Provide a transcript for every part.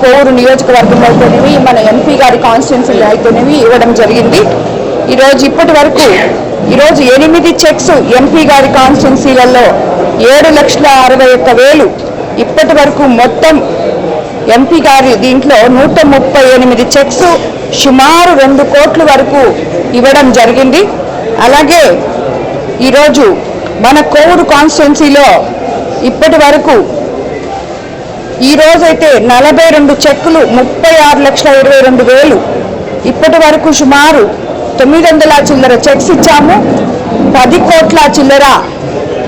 కోవూరు నియోజకవర్గంలో అయితేనేవి మన ఎంపీ గారి కాన్స్టిట్యున్సీలో అయితేనేవి ఇవ్వడం జరిగింది. ఇప్పటి వరకు 8 చెక్స్ ఎంపీ గారి కాన్స్టిట్యున్సీలలో 7,61,000 ఇప్పటి వరకు మొత్తం ఎంపీ గారి దీంట్లో 138 చెక్స్ సుమారు 2 కోట్ల వరకు ఇవ్వడం జరిగింది. అలాగే ఈరోజు మన కోవూరు కాన్స్టిట్యున్సీలో ఇప్పటి వరకు ఈరోజైతే 42 చెక్కులు 36,22,000 ఇప్పటి వరకు సుమారు 900 చిల్లర చెక్స్ ఇచ్చాము. 10 కోట్ల చిల్లర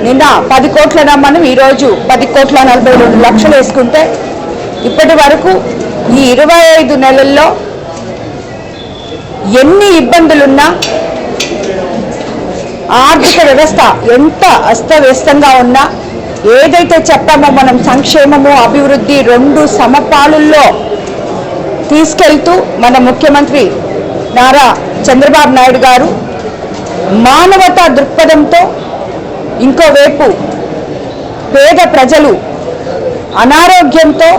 నిన్న 10 కోట్ల మనం ఈరోజు 10,42,00,000 వేసుకుంటే ఇప్పటి వరకు ఈ 25 నెలల్లో ఎన్ని ఇబ్బందులున్నా ఆర్థిక వ్యవస్థ ఎంత అస్తవ్యస్తంగా ఉన్నా ఏదైతే చెప్పామో మనం సంక్షేమము అభివృద్ధి 2 సమపాలుల్లో తీసుకెళ్తూ మన ముఖ్యమంత్రి నారా చంద్రబాబు నాయుడు గారు మానవతా దృక్పథంతో ఇంకోవైపు పేద ప్రజలు అనారోగ్యంతో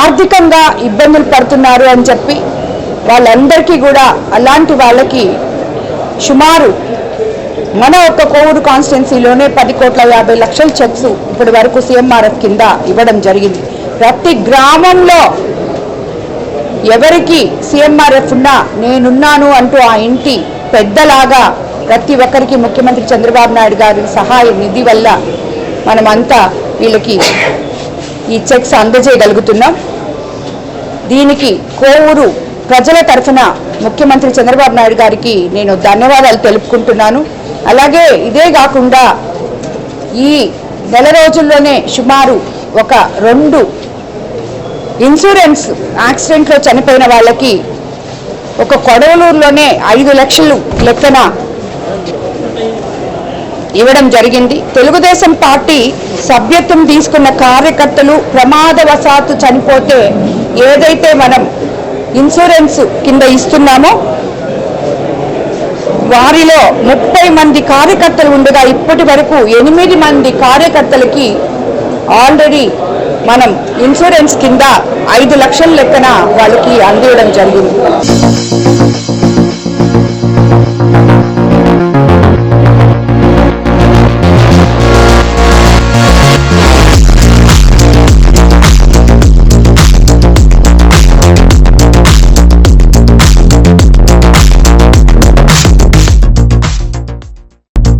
ఆర్థికంగా ఇబ్బందులు పడుతున్నారు అని చెప్పి వాళ్ళందరికీ కూడా అలాంటి వాళ్ళకి సుమారు మన ఒక్క కోవూరు కాన్స్టిట్యున్సీలోనే 10,50,00,000 చెక్స్ ఇప్పటి వరకు సీఎంఆర్ఎఫ్ కింద ఇవ్వడం జరిగింది. ప్రతి గ్రామంలో ఎవరికి సీఎంఆర్ఎఫ్ ఉన్నా నేనున్నాను అంటూ ఆ ఇంటి పెద్దలాగా ప్రతి ఒక్కరికి ముఖ్యమంత్రి చంద్రబాబు నాయుడు గారి సహాయ నిధి వల్ల మనమంతా వీళ్ళకి ఈ చెక్స్ అందజేయగలుగుతున్నాం. దీనికి కోవూరు ప్రజల తరఫున ముఖ్యమంత్రి చంద్రబాబు నాయుడు గారికి నేను ధన్యవాదాలు తెలుపుకుంటున్నాను. అలాగే ఇదే కాకుండా ఈ నెల రోజుల్లోనే సుమారు ఒక 2 ఇన్సూరెన్స్ యాక్సిడెంట్లో చనిపోయిన వాళ్ళకి ఒక కొడవలూరులోనే 5 లక్షలు లెక్కన ఇవ్వడం జరిగింది. తెలుగుదేశం పార్టీ సభ్యత్వం తీసుకున్న కార్యకర్తలు ప్రమాదవశాత్తు చనిపోతే ఏదైతే మనం ఇన్సూరెన్స్ కింద ఇస్తున్నామో వారిలో 30 మంది కార్యకర్తలు ఉండగా ఇప్పటి వరకు 8 మంది కార్యకర్తలకి ఆల్రెడీ మనం ఇన్సూరెన్స్ కింద 5 లక్షల లెక్కన వాళ్ళకి అందివ్వడం జరిగింది.